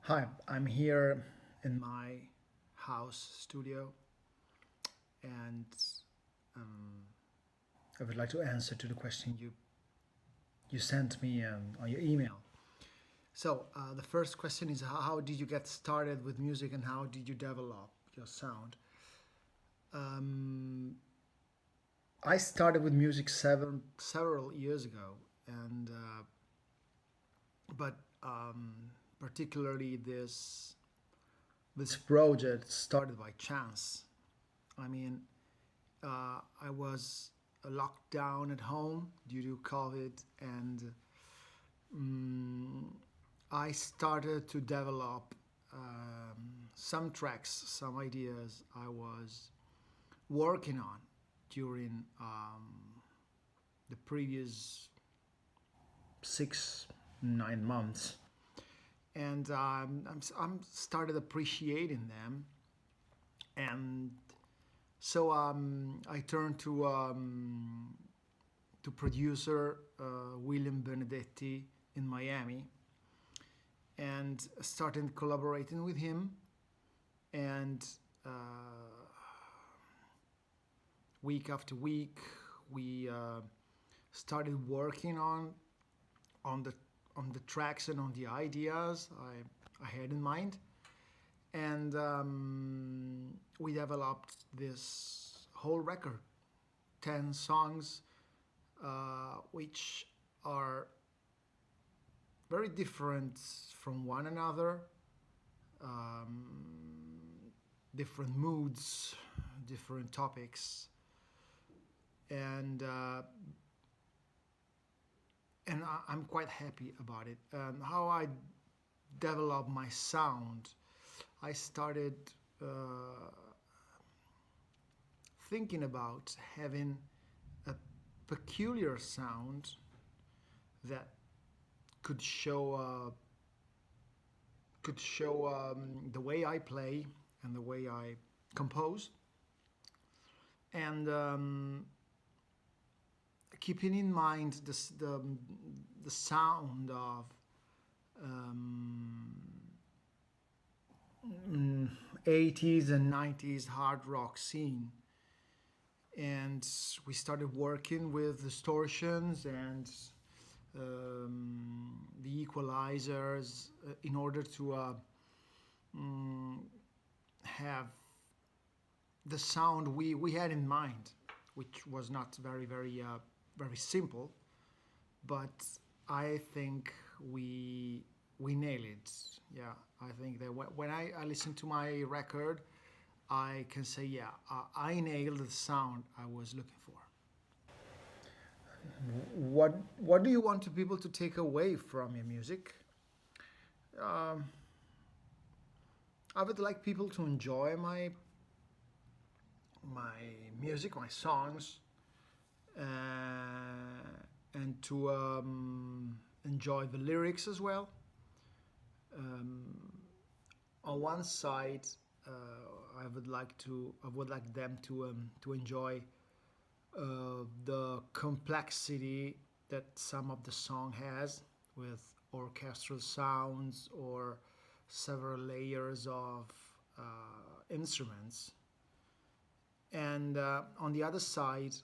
Hi, I'm here in my house studio and um, I would like to answer to the question you sent me on your email. So, the first question is how did you get started with music and how did you develop your sound? Um, I started with music several years ago, and but particularly this project started by chance. I mean, I was locked down at home due to COVID, and um, I started to develop some tracks, some ideas I was working on during the previous 6 9 months, and I'm started appreciating them, and so I turned to producer William Benedetti in Miami and started collaborating with him. And uh, week after week, we started working on the on the tracks and on the ideas I had in mind, and we developed this whole record, 10 songs, which are very different from one another, different moods, different topics, and I'm quite happy about it. How I developed my sound, I started uh, thinking about having a peculiar sound that could show the way I play and the way I compose, and keeping in mind the sound of um, 80s and 90s hard rock scene. And we started working with distortions and the equalizers in order to mm, have the sound we had in mind, which was not very simple, but I think we nailed it. Yeah, I think that when I listen to my record, I can say, yeah, I nailed the sound I was looking for. What do you want people to take away from your music? Um, I would like people to enjoy my music, my songs, and to enjoy the lyrics as well. Um, on one side, I would like them to enjoy the complexity that some of the song has with orchestral sounds or several layers of instruments. And on the other side,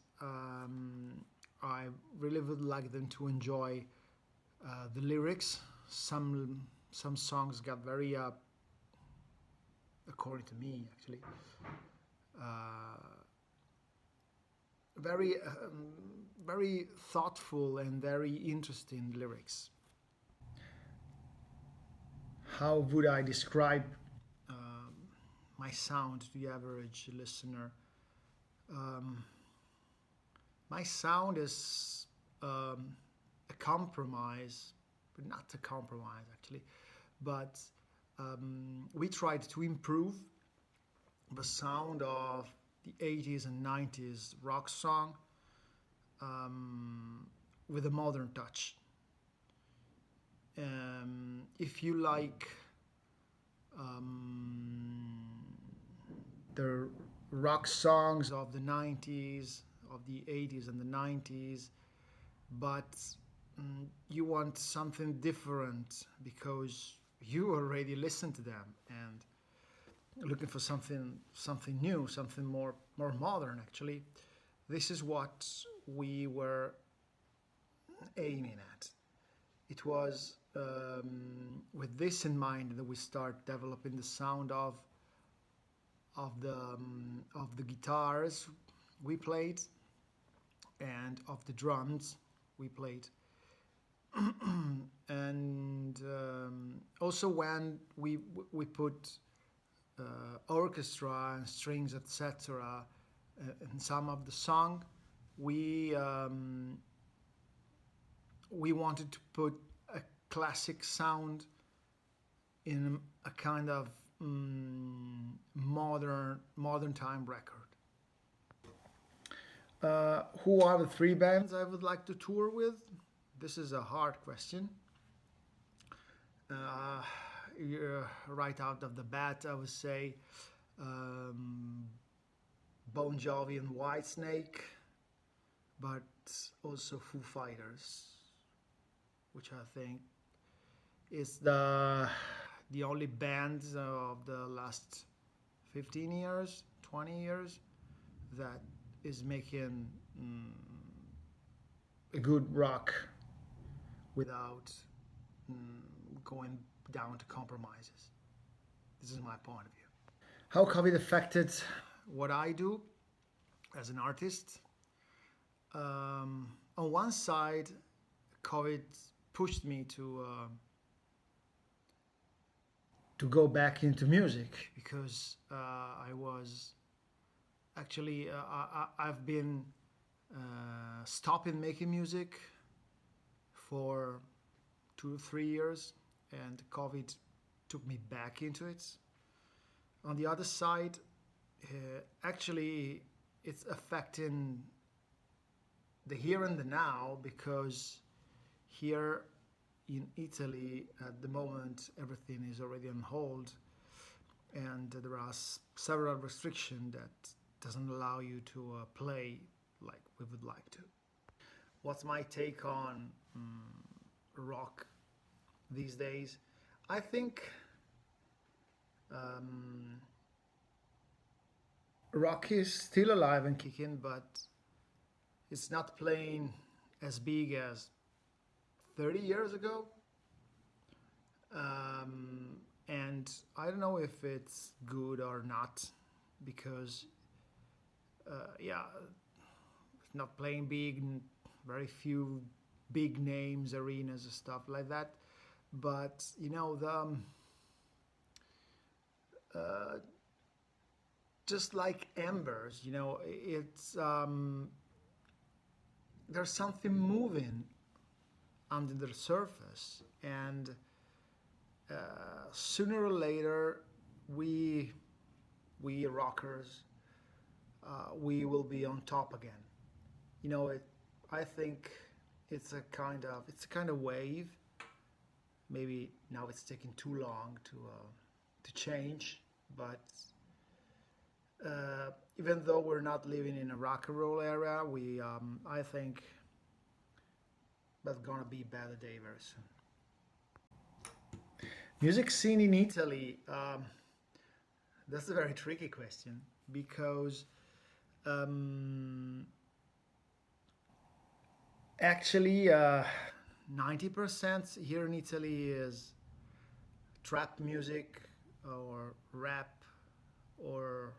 I really would like them to enjoy the lyrics. Some songs got very, according to me, actually, uh, very thoughtful and very interesting lyrics. How would I describe um, my sound to the average listener? Um, my sound is a compromise, but not a compromise actually, but we tried to improve the sound of the 80s and 90s rock song with a modern touch. If you like um, the rock songs of the 90s, of the 80s and the 90s, but you want something different because you already listen to them and looking for something new, something more modern. Actually, this is what we were aiming at. It was with this in mind that we start developing the sound of the guitars we played and of the drums we played. And also when we put orchestra and strings, etc., in some of the song, we we wanted to put a classic sound in a kind of modern time record. Who are the three bands I would like to tour with? This is a hard question. Uh, right out of the bat, I would say um, Bon Jovi and Whitesnake, but also Foo Fighters, which I think is the only band of the last 15 years, 20 years that is making a good rock without going down to compromises. This is my point of view. How COVID affected what I do as an artist? On one side, COVID pushed me to go back into music because I was actually I've been stopping making music for 2 or 3 years, and COVID took me back into it. On the other side, actually, it's affecting the here and the now because here in Italy at the moment everything is already on hold, and there are several restrictions that doesn't allow you to play like we would like to. What's my take on rock these days? I think um, rock is still alive and kicking, but it's not playing as big as 30 years ago. And I don't know if it's good or not because, yeah, it's not playing big, very few big names, arenas, and stuff like that. But you know, uh, just like embers, you know, it's there's something moving under the surface, and uh, sooner or later, we we rockers, we will be on top again. You know, I think it's a kind of wave. Maybe now it's taking too long to change, but even though we're not living in a rock and roll era, we I think that's gonna be better day very soon. Music scene in Italy. That's a very tricky question because um, actually 90% here in Italy is trap music or rap or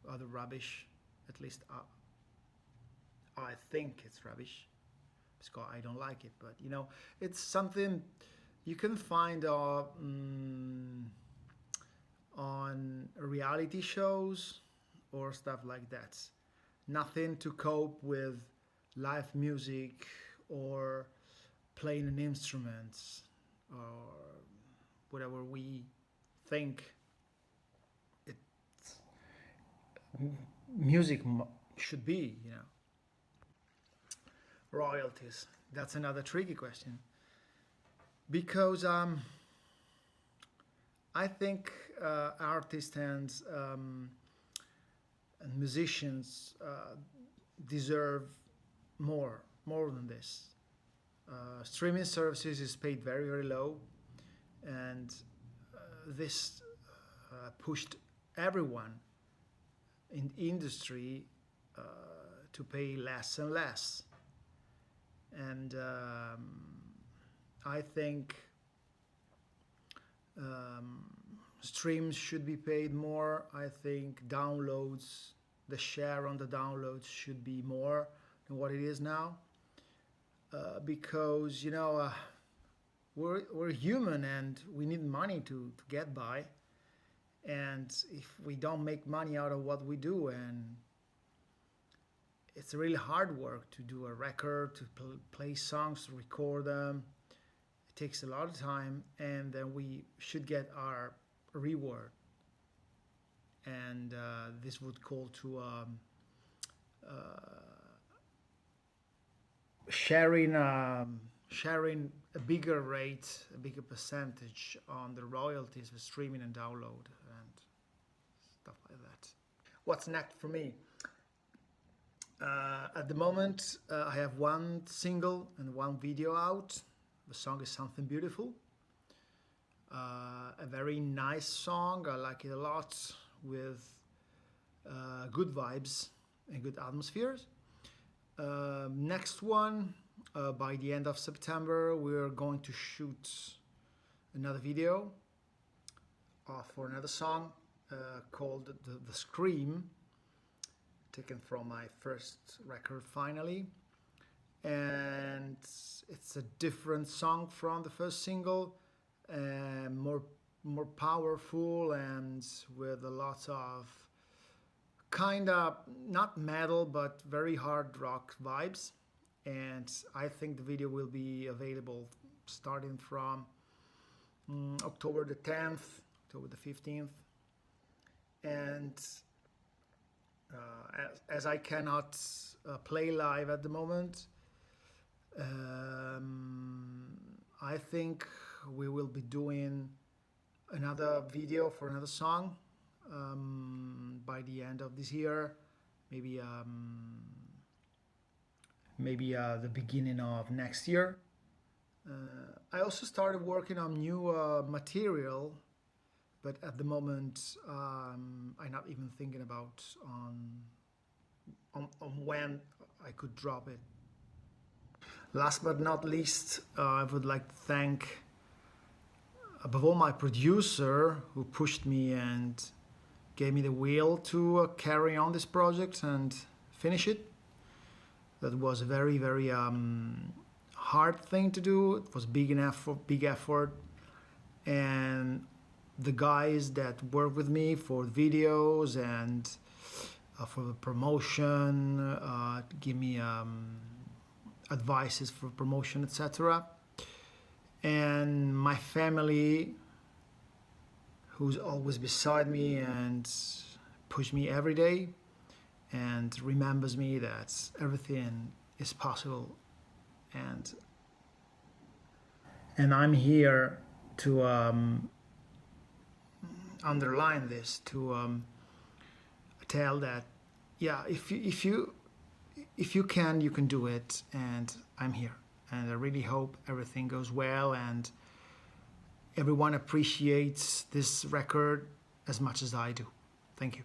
other rubbish. At least I think it's rubbish because I don't like it. But you know, it's something you can find on reality shows or stuff like that. Nothing to cope with live music or playing an instrument or whatever we think it music should be. You know, royalties. That's another tricky question because I think artists and musicians deserve more than this. Streaming services is paid very low, and this pushed everyone in the industry to pay less and less. And I think streams should be paid more. I think downloads, the share on the downloads should be more than what it is now. Because we're human and we need money to get by. And if we don't make money out of what we do, and it's really hard work to do a record, to play songs, to record them. It takes a lot of time, and then we should get our reward. And this would call to sharing a bigger rate, a bigger percentage on the royalties for streaming and download and stuff like that. What's next for me? At the moment, I have one single and one video out. The song is Something Beautiful. A very nice song. I like it a lot, with good vibes and good atmospheres. Next one, by the end of September, we're going to shoot another video for another song called the Scream, taken from my first record, Finally. And it's a different song from the first single, more powerful and with a lot of kind of not metal but very hard rock vibes. And I think the video will be available starting from October the 10th, October the 15th. And as I cannot play live at the moment, I think we will be doing another video for another song by the end of this year, maybe the beginning of next year. I also started working on new material, but at the moment I'm not even thinking about on when I could drop it. Last but not least, I would like to thank above all my producer, who pushed me and gave me the will to carry on this project and finish it. That was a very, very hard thing to do. It was big effort, and the guys that work with me for videos and for the promotion, give me advices for promotion, etc. And my family, who's always beside me and push me every day and remembers me that everything is possible. And I'm here to underline this, to tell that, yeah, if you can, you can do it, and I'm here. And I really hope everything goes well and everyone appreciates this record as much as I do. Thank you.